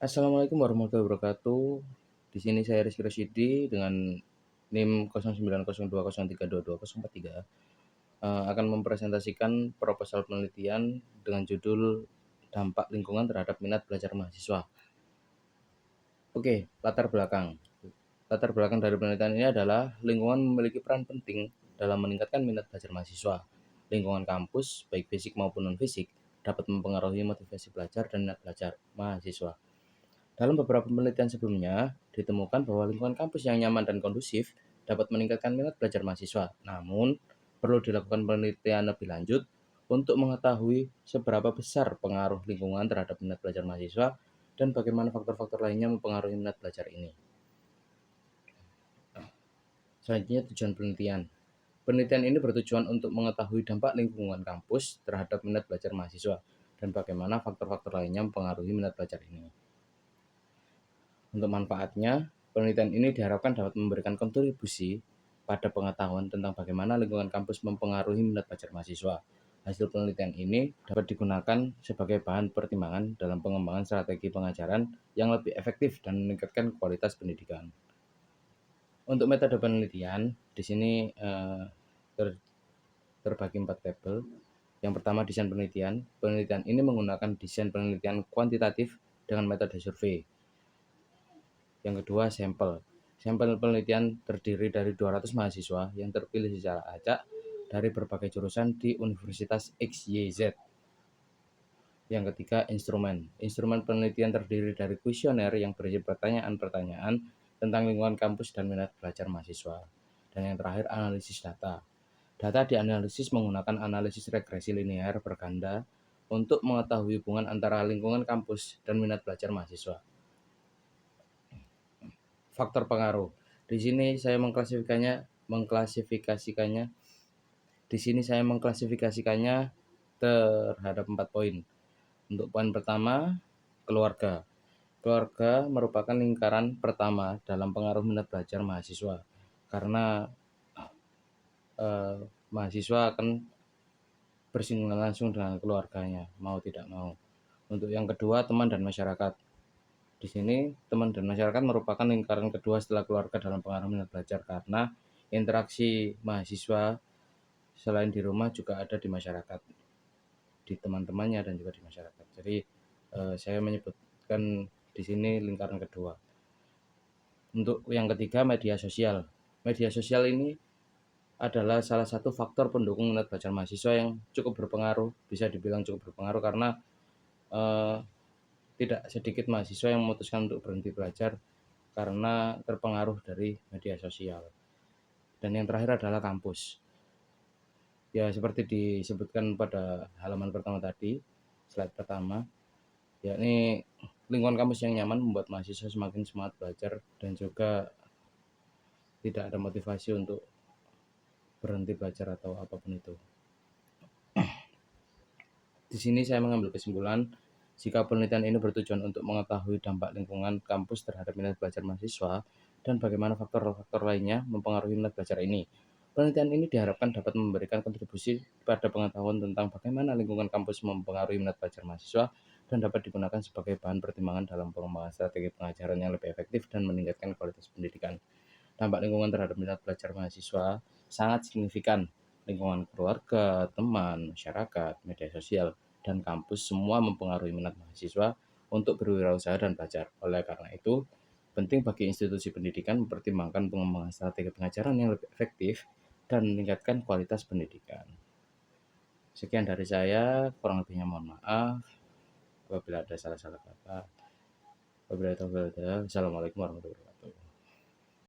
Assalamualaikum warahmatullahi wabarakatuh. Di sini saya Rizky Rosyidi dengan NIM 0902032243 akan mempresentasikan proposal penelitian dengan judul dampak lingkungan terhadap minat belajar mahasiswa. Oke, latar belakang. Latar belakang dari penelitian ini adalah lingkungan memiliki peran penting dalam meningkatkan minat belajar mahasiswa. Lingkungan kampus, baik fisik maupun non-fisik, dapat mempengaruhi motivasi belajar dan minat belajar mahasiswa. Dalam beberapa penelitian sebelumnya, ditemukan bahwa lingkungan kampus yang nyaman dan kondusif dapat meningkatkan minat belajar mahasiswa. Namun, perlu dilakukan penelitian lebih lanjut untuk mengetahui seberapa besar pengaruh lingkungan terhadap minat belajar mahasiswa dan bagaimana faktor-faktor lainnya mempengaruhi minat belajar ini. Selanjutnya, tujuan penelitian. Penelitian ini bertujuan untuk mengetahui dampak lingkungan kampus terhadap minat belajar mahasiswa dan bagaimana faktor-faktor lainnya mempengaruhi minat belajar ini. Untuk manfaatnya, penelitian ini diharapkan dapat memberikan kontribusi pada pengetahuan tentang bagaimana lingkungan kampus mempengaruhi minat belajar mahasiswa. Hasil penelitian ini dapat digunakan sebagai bahan pertimbangan dalam pengembangan strategi pengajaran yang lebih efektif dan meningkatkan kualitas pendidikan. Untuk metode penelitian, di sini terbagi 4 tabel. Yang pertama, desain penelitian. Penelitian ini menggunakan desain penelitian kuantitatif dengan metode survei. Yang kedua, sampel. Sampel penelitian terdiri dari 200 mahasiswa yang terpilih secara acak dari berbagai jurusan di Universitas XYZ. Yang ketiga, instrumen. Instrumen penelitian terdiri dari kuesioner yang berisi pertanyaan-pertanyaan tentang lingkungan kampus dan minat belajar mahasiswa. Dan yang terakhir, analisis data. Data dianalisis menggunakan analisis regresi linear berganda untuk mengetahui hubungan antara lingkungan kampus dan minat belajar mahasiswa. Faktor pengaruh. Di sini saya mengklasifikasikannya terhadap 4 poin. Untuk poin pertama, keluarga. Keluarga merupakan lingkaran pertama dalam pengaruh minat belajar mahasiswa karena mahasiswa akan bersinggungan langsung dengan keluarganya, mau tidak mau. Untuk yang kedua, teman dan masyarakat. Di sini, teman dan masyarakat merupakan lingkaran kedua setelah keluarga dalam pengaruh minat belajar karena interaksi mahasiswa selain di rumah juga ada di masyarakat, di teman-temannya dan juga di masyarakat. Jadi saya menyebutkan di sini lingkaran kedua. Untuk yang ketiga, media sosial. Media sosial ini adalah salah satu faktor pendukung minat belajar mahasiswa yang cukup berpengaruh, bisa dibilang cukup berpengaruh karena tidak sedikit mahasiswa yang memutuskan untuk berhenti belajar karena terpengaruh dari media sosial. Dan yang terakhir adalah kampus. Ya, seperti disebutkan pada halaman pertama tadi, slide pertama, yakni lingkungan kampus yang nyaman membuat mahasiswa semakin semangat belajar dan juga tidak ada motivasi untuk berhenti belajar atau apapun itu. Di sini saya mengambil kesimpulan jika penelitian ini bertujuan untuk mengetahui dampak lingkungan kampus terhadap minat belajar mahasiswa dan bagaimana faktor-faktor lainnya mempengaruhi minat belajar ini. Penelitian ini diharapkan dapat memberikan kontribusi pada pengetahuan tentang bagaimana lingkungan kampus mempengaruhi minat belajar mahasiswa dan dapat digunakan sebagai bahan pertimbangan dalam pengembangan strategi pengajaran yang lebih efektif dan meningkatkan kualitas pendidikan. Dampak lingkungan terhadap minat belajar mahasiswa sangat signifikan. Lingkungan keluarga, teman, masyarakat, media sosial, dan kampus semua mempengaruhi minat mahasiswa untuk berwirausaha dan belajar. Oleh karena itu, penting bagi institusi pendidikan mempertimbangkan pengembangan strategi pengajaran yang lebih efektif dan meningkatkan kualitas pendidikan. Sekian dari saya, kurang lebihnya mohon maaf apabila ada salah-salah kata. Wabillahi taufiq wal hidayah. Wassalamualaikum warahmatullahi wabarakatuh.